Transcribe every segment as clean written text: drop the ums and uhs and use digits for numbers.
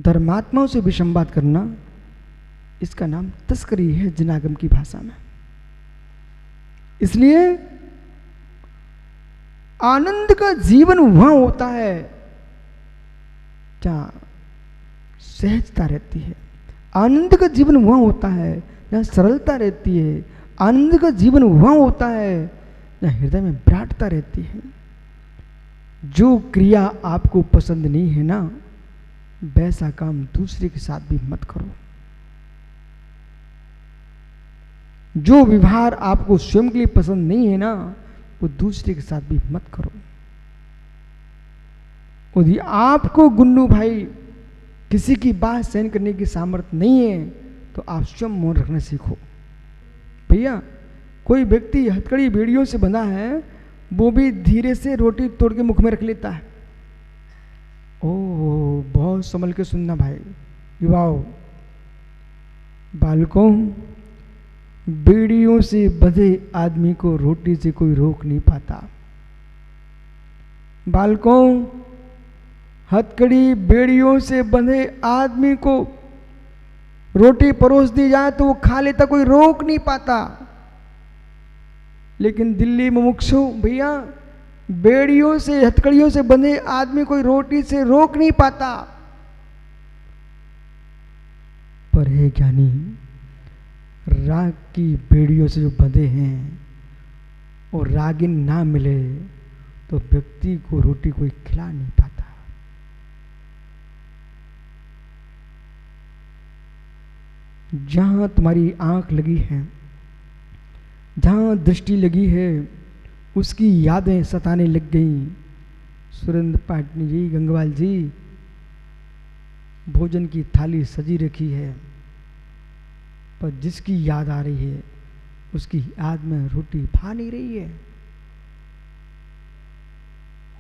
धर्मात्माओं से विसंवाद करना, इसका नाम तस्करी है जनागम की भाषा में। इसलिए आनंद का जीवन वहां होता है जहां सहजता रहती है। आनंद का जीवन वहां होता है जहां सरलता रहती है। आनंद का जीवन वहां होता है जहां हृदय में विराटता रहती है। जो क्रिया आपको पसंद नहीं है ना, वैसा काम दूसरे के साथ भी मत करो। जो व्यवहार आपको स्वयं के लिए पसंद नहीं है ना, वो दूसरे के साथ भी मत करो। यदि आपको गुन्नू भाई किसी की बात सहन करने की सामर्थ्य नहीं है, तो आप स्वयं मौन रखना सीखो। भैया, कोई व्यक्ति हथकड़ी बेड़ियों से बंधा है, वो भी धीरे से रोटी तोड़ के मुख में रख लेता है। ओह, बहुत संभल के सुनना भाई। युवाओं, बालकों, बेड़ियों से बंधे आदमी को रोटी से कोई रोक नहीं पाता। बालकों, हथकड़ी बेड़ियों से बंधे आदमी को रोटी परोस दी जाए तो वो खा लेता, कोई रोक नहीं पाता। लेकिन दिल्ली मुमुक्षु भैया, बेड़ियों से हथकड़ियों से बंधे आदमी कोई रोटी से रोक नहीं पाता। पर हे ज्ञानी, राग की बेड़ियों से जो बंधे हैं और रागिन ना मिले तो व्यक्ति को रोटी कोई खिला नहीं पाता। जहां तुम्हारी आंख लगी है, जहां दृष्टि लगी है, उसकी यादें सताने लग गई। सुरेंद्र पाटनी जी, गंगवाल जी, भोजन की थाली सजी रखी है, पर जिसकी याद आ रही है उसकी याद में रोटी भा नहीं रही है।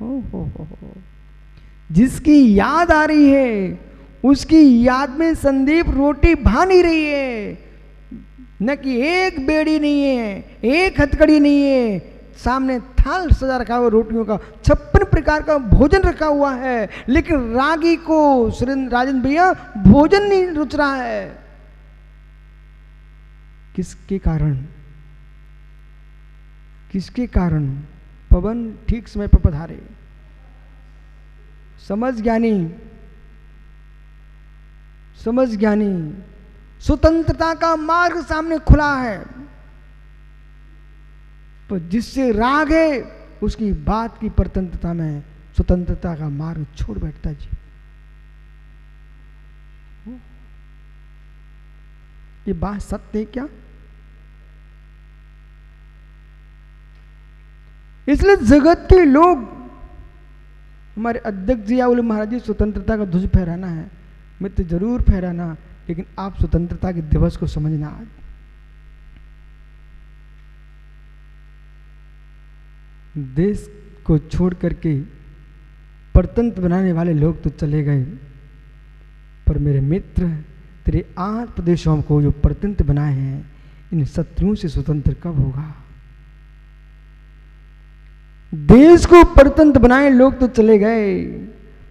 हो। जिसकी याद आ रही है उसकी याद में संदीप रोटी भा नहीं रही है। न कि एक बेड़ी नहीं है, एक हथकड़ी नहीं है, सामने थाल सजा रखा हुआ रोटियों का, 56 प्रकार का भोजन रखा हुआ है, लेकिन रागी को सुरेंद्र राजन भैया भोजन नहीं रुच रहा है। किसके कारण? किसके कारण? पवन ठीक समय पर पधारे। समझ ज्ञानी, समझ ज्ञानी, स्वतंत्रता का मार्ग सामने खुला है, पर जिससे राग है उसकी बात की परतंत्रता में स्वतंत्रता का मार्ग छोड़ बैठता जी। ये बात सत्य है क्या? इसलिए जगत के लोग, हमारे अध्यक्ष जी या बोले महाराज जी स्वतंत्रता का ध्वज फहराना है, मित्र जरूर फहराना, लेकिन आप स्वतंत्रता के दिवस को समझना। देश को छोड़ करके परतंत्र बनाने वाले लोग तो चले गए, पर मेरे मित्र, तेरे 8 प्रदेशों को जो परतंत्र बनाए हैं, इन शत्रुओं से स्वतंत्र कब होगा? देश को परतंत्र बनाए लोग तो चले गए,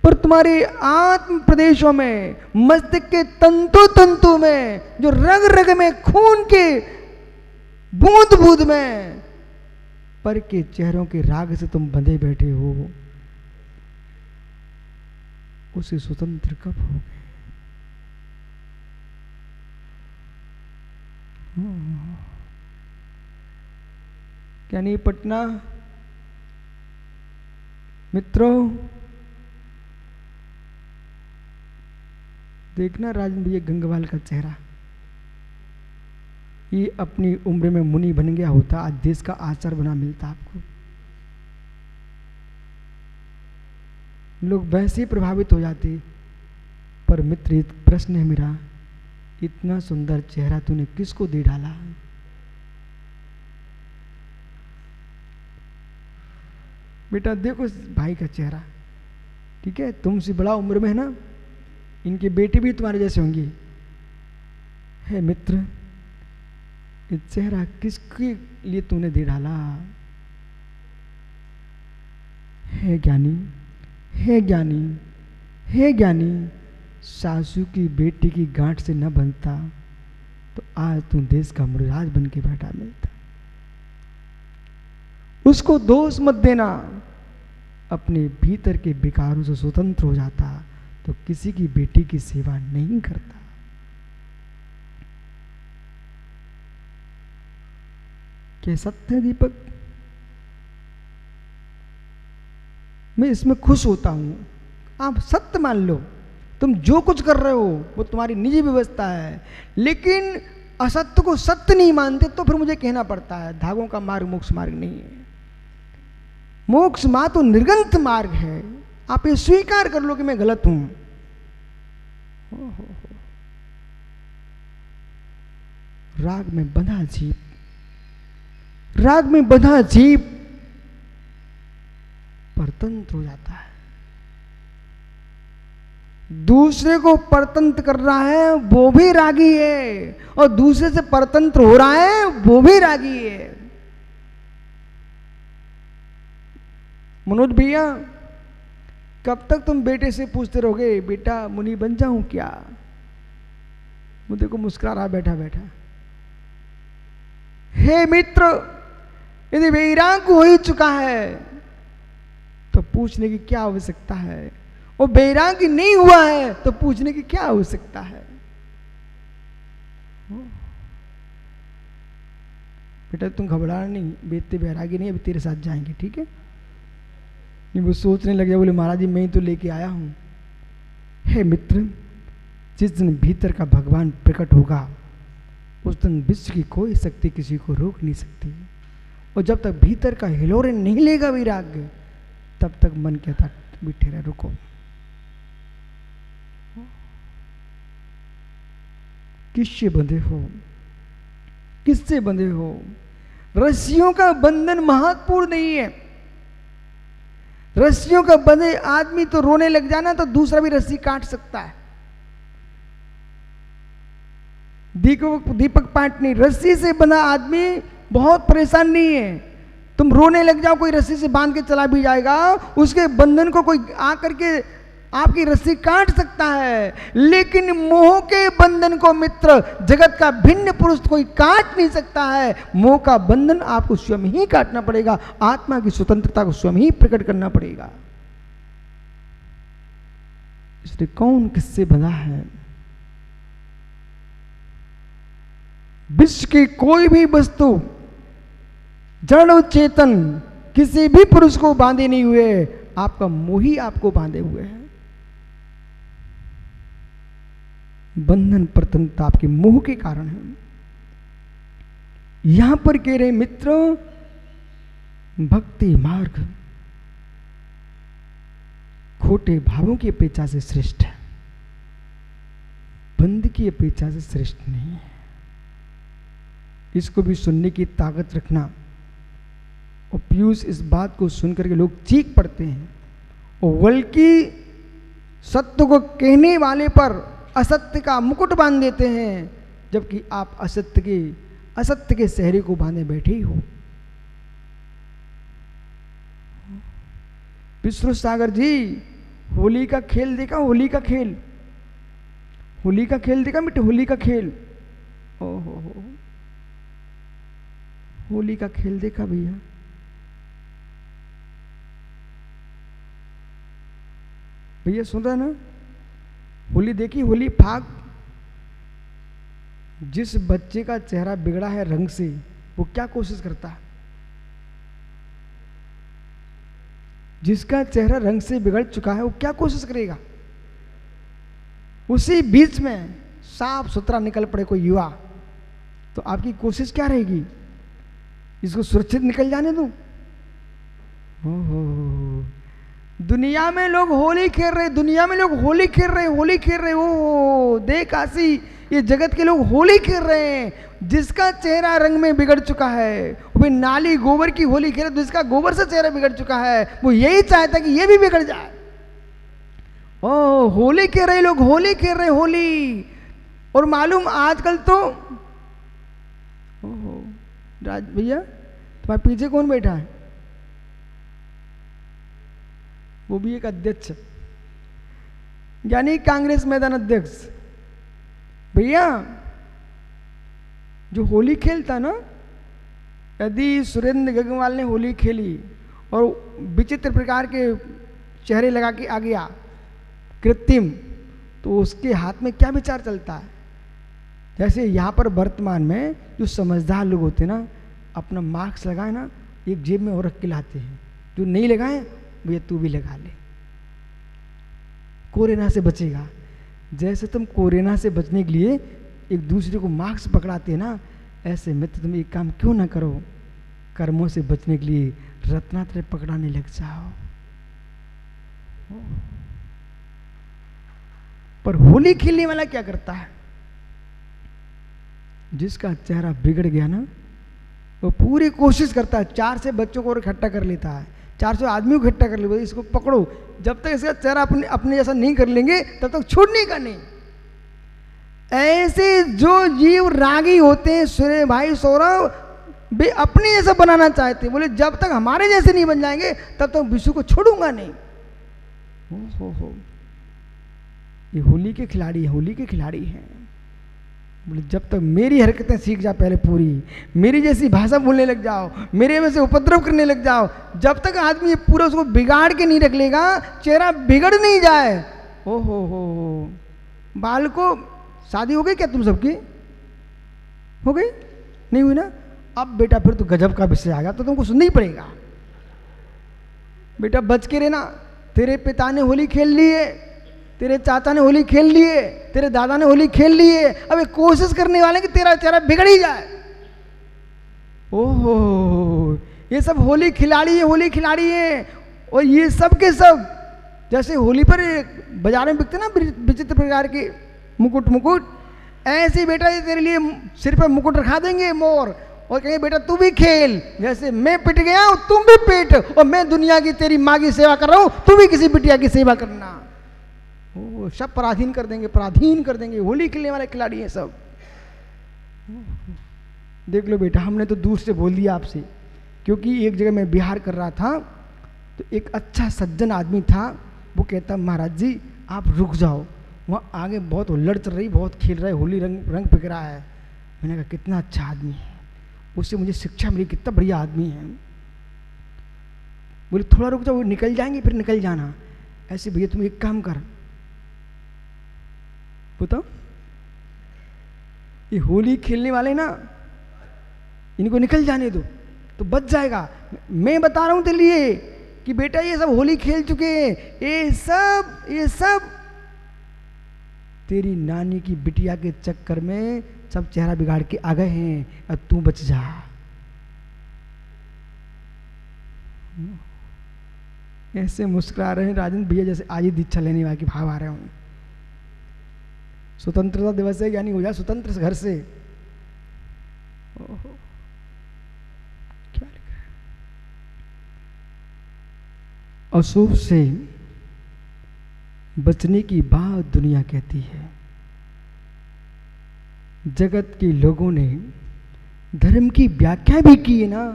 पर तुम्हारे आत्म प्रदेशों में, मस्तिष्क के तंतु तंतु में, जो रग रग में, खून के बूंद बूंद में, पर के चेहरों के राग से तुम बंधे बैठे हो, उसे स्वतंत्र कब हो गए? क्या नहीं पटना मित्रों, देखना राजन भैया गंगवाल का चेहरा, ये अपनी उम्र में मुनि बन गया होता, आज देश का आचार बना मिलता आपको। लोग वैसे ही प्रभावित हो जाते। पर मित्र, एक प्रश्न है मेरा, इतना सुंदर चेहरा तूने किसको दे डाला? बेटा देखो भाई का चेहरा, ठीक है, तुमसे बड़ा उम्र में है ना, इनके बेटे भी तुम्हारे जैसे होंगे। है मित्र, ये चेहरा किसके लिए तूने दे डाला? है ज्ञानी, है ज्ञानी, है ज्ञानी, सासू की बेटी की गांठ से न बनता तो आज तू देश का मुराज बन के बैठा मिलता। उसको दोष मत देना, अपने भीतर के विकारों से स्वतंत्र हो जाता तो किसी की बेटी की सेवा नहीं करता। क्या सत्य है दीपक? मैं इसमें खुश होता हूं। आप सत्य मान लो, तुम जो कुछ कर रहे हो वो तुम्हारी निजी व्यवस्था है, लेकिन असत्य को सत्य नहीं मानते तो फिर मुझे कहना पड़ता है धागों का मार्ग मोक्ष मार्ग नहीं है। मोक्ष मार्ग तो निर्गंत मार्ग है। आप ये स्वीकार कर लो कि मैं गलत हूं। राग में बंधा जीव, राग में बंधा जीव परतंत्र हो जाता है। दूसरे को परतंत्र कर रहा है वो भी रागी है, और दूसरे से परतंत्र हो रहा है वो भी रागी है। मनोज भैया, कब तक तुम बेटे से पूछते रहोगे बेटा मुनि बन जाऊं क्या? वो देखो मुस्कुरा रहा बैठा बैठा। हे मित्र, यदि वैराग हो ही चुका है तो पूछने की क्या आवश्यकता है, और वैरागी नहीं हुआ है तो पूछने की क्या आवश्यकता है? बेटा तुम घबरा नहीं, बेटे वैरागी नहीं, अभी तेरे साथ जाएंगे, ठीक है? नहीं वो सोचने लग गया, बोले महाराज जी मैं ही तो लेके आया हूं। हे मित्र, जिस दिन भीतर का भगवान प्रकट होगा उस दिन विश्व की कोई शक्ति किसी को रोक नहीं सकती, और जब तक भीतर का हिलोरे नहीं लेगा वैराग्य तब तक मन कहता बैठे रहे, रुको। किससे बंधे हो, किससे बंधे हो? रस्सियों का बंधन महत्वपूर्ण नहीं है। रस्सियों का बंधे आदमी तो रोने लग जाना तो दूसरा भी रस्सी काट सकता है। दीपक पाटनी, रस्सी से बंधा आदमी बहुत परेशान नहीं है। तुम रोने लग जाओ, कोई रस्सी से बांध के चला भी जाएगा, उसके बंधन को कोई आकर के आपकी रस्सी काट सकता है, लेकिन मोह के बंधन को मित्र जगत का भिन्न पुरुष कोई काट नहीं सकता है। मोह का बंधन आपको स्वयं ही काटना पड़ेगा, आत्मा की स्वतंत्रता को स्वयं ही प्रकट करना पड़ेगा। इसलिए कौन किससे बंधा है? विश्व की कोई भी वस्तु जड़ और चेतन किसी भी पुरुष को बांधे नहीं हुए, आपका मोह ही आपको बांधे हुए है। बंधन प्रतंत्रता आपके मोह के कारण है। यहां पर कह रहे मित्र, भक्ति मार्ग खोटे भावों की अपेक्षा से श्रेष्ठ है, बंध की अपेक्षा से श्रेष्ठ नहीं है। इसको भी सुनने की ताकत रखना। और पीयूष इस बात को सुनकर के लोग चीख पड़ते हैं, और बल्कि सत्य को कहने वाले पर असत्य का मुकुट बांध देते हैं, जबकि आप असत्य के सहरे को बांधे बैठे ही हो। विष्णु सागर जी, होली का खेल देखा? होली का खेल, होली का खेल देखा बेटे? होली का खेल, ओहो होली का खेल देखा भैया? भैया सुन रहे ना? होली देखी? होली फाग। जिस बच्चे का चेहरा बिगड़ा है रंग से, वो क्या कोशिश करता है? जिसका चेहरा रंग से बिगड़ चुका है वो क्या कोशिश करेगा? उसी बीच में साफ सुथरा निकल पड़े कोई युवा, तो आपकी कोशिश क्या रहेगी? इसको सुरक्षित निकल जाने दो। दुनिया में लोग होली खेल रहे, दुनिया में लोग होली खेल रहे, होली खेल रहे। ओ देख आसी, ये जगत के लोग होली खेल रहे हैं। जिसका चेहरा रंग में बिगड़ चुका है, वो नाली गोबर की होली खेले, तो जिसका गोबर से चेहरा बिगड़ चुका है वो यही चाहता है कि ये भी बिगड़ जाए। ओ होली खेल रहे लोग, होली खेल रहे होली। और मालूम आजकल तो राज भैया तुम्हारे पीछे कौन बैठा है? वो भी एक अध्यक्ष। यानी कांग्रेस मैदान अध्यक्ष भैया जो होली खेलता ना, यदि सुरेंद्र गंगवाल ने होली खेली और विचित्र प्रकार के चेहरे लगा के आ गया कृत्रिम, तो उसके हाथ में क्या विचार चलता है? जैसे यहाँ पर वर्तमान में जो समझदार लोग होते हैं ना, अपना मास्क लगाए ना एक जेब में और रख के लाते हैं, जो नहीं लगाए भैया तू भी लगा ले, कोरोना से बचेगा। जैसे तुम कोरोना से बचने के लिए एक दूसरे को मास्क पकड़ाते हैं ना, ऐसे मित्र तुम एक काम क्यों ना करो, कर्मों से बचने के लिए रत्नात्रय पकड़ाने लग जाओ। पर होली खेलने वाला क्या करता है? जिसका चेहरा बिगड़ गया ना, वो पूरी कोशिश करता है, 4 से बच्चों को इकट्ठा कर लेता है, 400 आदमी को इकट्ठा कर लेता है, इसको पकड़ो, जब तक इसका चेहरा अपने जैसा नहीं कर लेंगे तब तक छोड़ने का नहीं। ऐसे जो जीव रागी होते हैं सूर्य भाई सौरभ, वे अपने जैसा बनाना चाहते हैं, बोले जब तक हमारे जैसे नहीं बन जाएंगे तब तक विश्व को छोड़ूंगा नहीं। हो ये होली के खिलाड़ी, होली के खिलाड़ी हैं। बोले जब तक मेरी हरकतें सीख जा पहले पूरी, मेरी जैसी भाषा बोलने लग जाओ, मेरे में से उपद्रव करने लग जाओ, जब तक आदमी पूरा उसको बिगाड़ के नहीं रख लेगा, चेहरा बिगड़ नहीं जाए। हो बाल को शादी हो गई क्या तुम सबकी? हो गई? नहीं हुई ना? अब बेटा फिर तो गजब का विषय आ गया, तो तुमको सुनना ही पड़ेगा। बेटा बच के रहना, तेरे पिता ने होली खेल ली है, तेरे चाचा ने होली खेल ली है, तेरे दादा ने होली खेल ली है, अब एक कोशिश करने वाले कि तेरा चेहरा बिगड़ ही जाए। ओहो ये सब होली खिलाड़ी है, होली खिलाड़ी है। और ये सब के सब जैसे होली पर बाजार में बिकते ना विचित्र प्रकार के मुकुट, ऐसे बेटा ये तेरे लिए सिर पर मुकुट रखा देंगे मोर, और कहेंगे बेटा तू भी खेल, जैसे मैं पिट गया हूं तुम भी पिट, और मैं दुनिया की तेरी माँ की सेवा कर रहा हूं, तू भी किसी बिटिया की सेवा करना। ओ सब पराधीन कर देंगे, होली खेलने वाले खिलाड़ी हैं सब। देख लो बेटा, हमने तो दूर से बोल दिया आपसे, क्योंकि एक जगह मैं बिहार कर रहा था, तो एक अच्छा सज्जन आदमी था, वो कहता महाराज जी आप रुक जाओ, वहाँ आगे बहुत हुल्लड़ चल रही, बहुत खेल रहा है होली, रंग पिक रहा है। मैंने कहा कितना अच्छा आदमी है, उससे मुझे शिक्षा मिली, कितना बढ़िया आदमी है। बोले थोड़ा रुक जाओ, निकल जाएंगे फिर निकल जाना। ऐसे भैया तुम एक काम कर, बताओ ये होली खेलने वाले ना, इनको निकल जाने दो तो बच जाएगा। मैं बता रहा हूं तेरे लिए कि बेटा ये सब होली खेल चुके हैं, ये सब तेरी नानी की बिटिया के चक्कर में सब चेहरा बिगाड़ के आ गए हैं, अब तू बच जा। ऐसे मुस्कुरा रहे हैं राजेंद्र भैया जैसे आज ही दीक्षा लेने वाले के भाव आ रहे हों। स्वतंत्रता दिवस है, यानी हो जाए स्वतंत्र घर से। ओहो क्या लिखा है? अशुभ से बचने की बात दुनिया कहती है। जगत के लोगों ने धर्म की व्याख्या भी की है ना,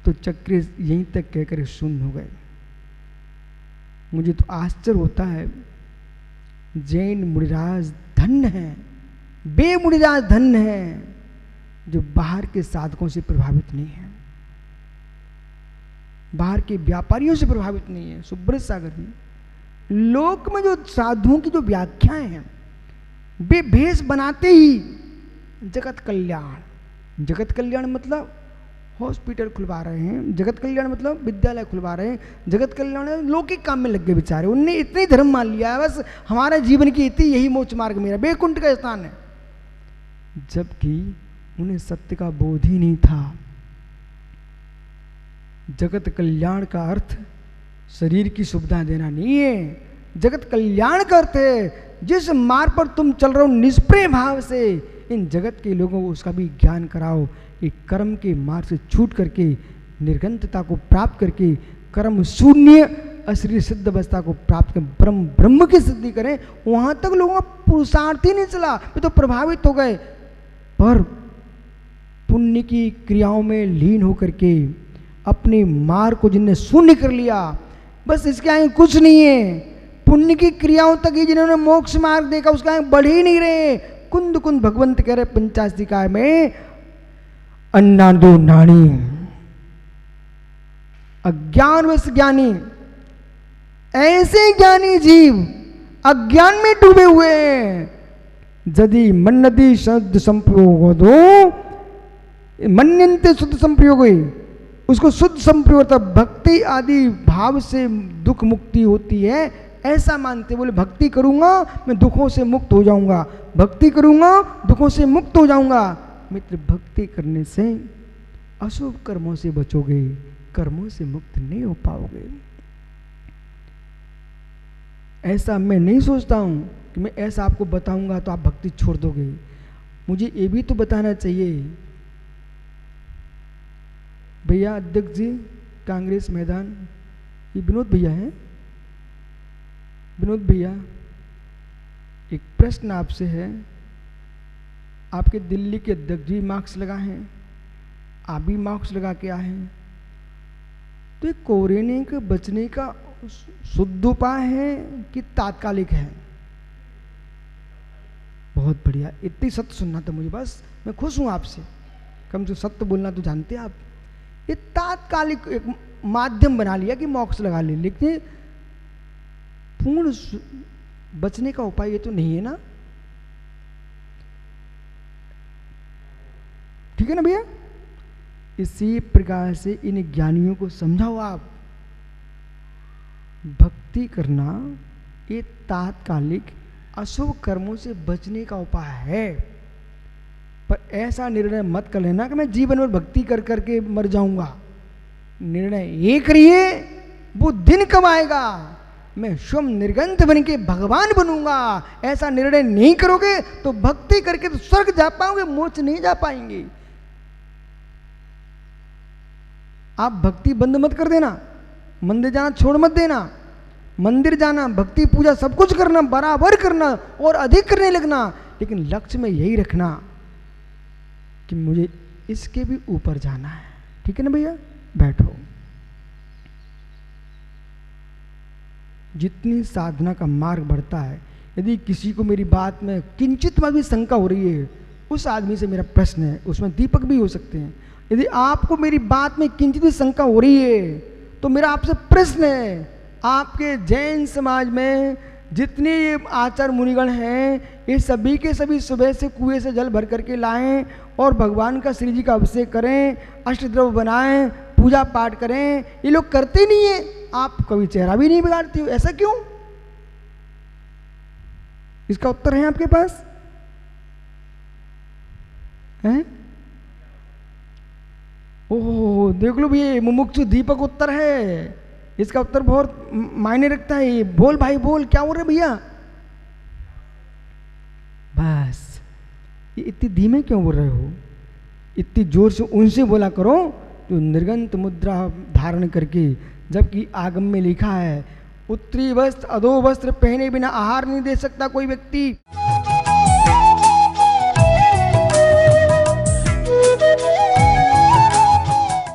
तो चक्र यहीं तक कहकर शून्य हो गए। मुझे तो आश्चर्य होता है, जैन मुनिराज धन्य है, बे मुनिराज धन्य है, जो बाहर के साधकों से प्रभावित नहीं है, बाहर के व्यापारियों से प्रभावित नहीं है। सुब्रत सागर जी, लोक में जो साधुओं की जो व्याख्याएं हैं, वे भेष बनाते ही जगत कल्याण। जगत कल्याण मतलब हॉस्पिटल खुलवा रहे हैं, जगत कल्याण मतलब विद्यालय खुलवा रहे हैं, जगत कल्याण लौकिक काम में लग गए बेचारे। उनने इतनी धर्म मान लिया है, बस हमारे जीवन की इतनी यही मोक्ष मार्ग मेरा, बैकुंठ का स्थान है, जबकि उन्हें सत्य का बोध ही नहीं था। जगत कल्याण का अर्थ शरीर की सुविधा देना नहीं है। जगत कल्याण का अर्थ है जिस मार्ग पर तुम चल रहे हो निष्प्रेय भाव से इन जगत के लोगों को उसका भी ज्ञान कराओ। एक कर्म के मार्ग से छूट करके निर्गंतता को प्राप्त करके कर्म शून्य अशरीर सिद्ध अवस्था को प्राप्त कर ब्रह्म की सिद्धि करें। वहां तक लोगों का पुरुषार्थ ही नहीं चला, वे तो प्रभावित हो गए। पर पुण्य की क्रियाओं में लीन होकर के अपने मार्ग को जिनने शून्य कर लिया, बस इसके आगे कुछ नहीं है। पुण्य की क्रियाओं तक ही जिन्होंने मोक्ष मार्ग देखा उसका बढ़ ही नहीं रहे। कुंद कुंद भगवंत कह रहे पंचाशिकाय में, अन्नादो नाणी अज्ञानवश ज्ञानी, ऐसे ज्ञानी जीव अज्ञान में डूबे हुए हैं। यदि मन्नति शुद्ध संप्रयोग दो, मन्यन्ते शुद्ध संप्रयोग, उसको शुद्ध संप्रयोग भक्ति आदि भाव से दुख मुक्ति होती है, ऐसा मानते। बोले भक्ति करूंगा मैं दुखों से मुक्त हो जाऊंगा, भक्ति करूंगा दुखों से मुक्त हो जाऊंगा। मित्र, भक्ति करने से अशुभ कर्मों से बचोगे, कर्मों से मुक्त नहीं हो पाओगे। ऐसा मैं नहीं सोचता हूं कि मैं ऐसा आपको बताऊंगा तो आप भक्ति छोड़ दोगे। मुझे ये भी तो बताना चाहिए। भैया अध्यक्ष जी कांग्रेस मैदान, ये विनोद भैया हैं। विनोद भैया, एक प्रश्न आपसे है। आपके दिल्ली के अध्यक्ष जी मार्क्स लगा हैं, आप भी मार्क्स लगा के आए हैं, तो ये कोरोना के बचने का शुद्ध उपाय है कि तात्कालिक है? बहुत बढ़िया, इतनी सत्य सुनना था मुझे, बस मैं खुश हूं आपसे। कम से सत्य बोलना तो जानते हैं आप। ये तात्कालिक एक माध्यम बना लिया कि मोक्ष लगा ले, लेकिन पूर्ण बचने का उपाय ये तो नहीं है ना। ठीक है ना भैया? इसी प्रकार से इन ज्ञानियों को समझाओ आप। भक्ति करना ये तात्कालिक अशुभ कर्मों से बचने का उपाय है, पर ऐसा निर्णय मत कर लेना कि मैं जीवन भर भक्ति कर करके मर जाऊंगा। निर्णय ये करिए, वो दिन कब आएगा मैं स्वयं निर्गंथ बन के भगवान बनूंगा। ऐसा निर्णय नहीं करोगे तो भक्ति करके तो स्वर्ग जा पाओगे, मोक्ष नहीं जा पाएंगे। आप भक्ति बंद मत कर देना, मंदिर जाना छोड़ मत देना। मंदिर जाना, भक्ति पूजा सब कुछ करना, बराबर करना और अधिक करने लगना, लेकिन लक्ष्य में यही रखना कि मुझे इसके भी ऊपर जाना है। ठीक है ना भैया? बैठो। जितनी साधना का मार्ग बढ़ता है, यदि किसी को मेरी बात में किंचित में भी शंका हो रही है, उस आदमी से मेरा प्रश्न है, उसमें दीपक भी हो सकते हैं। यदि आपको मेरी बात में किंचित भी शंका हो रही है तो मेरा आपसे प्रश्न है, आपके जैन समाज में जितने ये आचार्य मुनिगण हैं, ये सभी के सभी सुबह से कुएं से जल भर करके लाएं और भगवान का श्री जी का अभिषेक करें, अष्टद्रव्य बनाएं, पूजा पाठ करें, ये लोग करते नहीं है। आप कभी चेहरा भी नहीं बिगाड़ते हो, ऐसा क्यों? इसका उत्तर है आपके पास? हैं? ओह देख लो भैया, मुमुक्षु दीपक उत्तर है, इसका उत्तर बहुत मायने रखता है। ये बोल भाई बोल, क्या हो रहा है भैया? बस ये इतनी धीमे क्यों बोल रहे हो? इतनी जोर से उनसे बोला करो जो निर्गंत मुद्रा धारण करके, जबकि आगम में लिखा है उत्तरी वस्त्र अधो वस्त्र पहने बिना आहार नहीं दे सकता कोई व्यक्ति।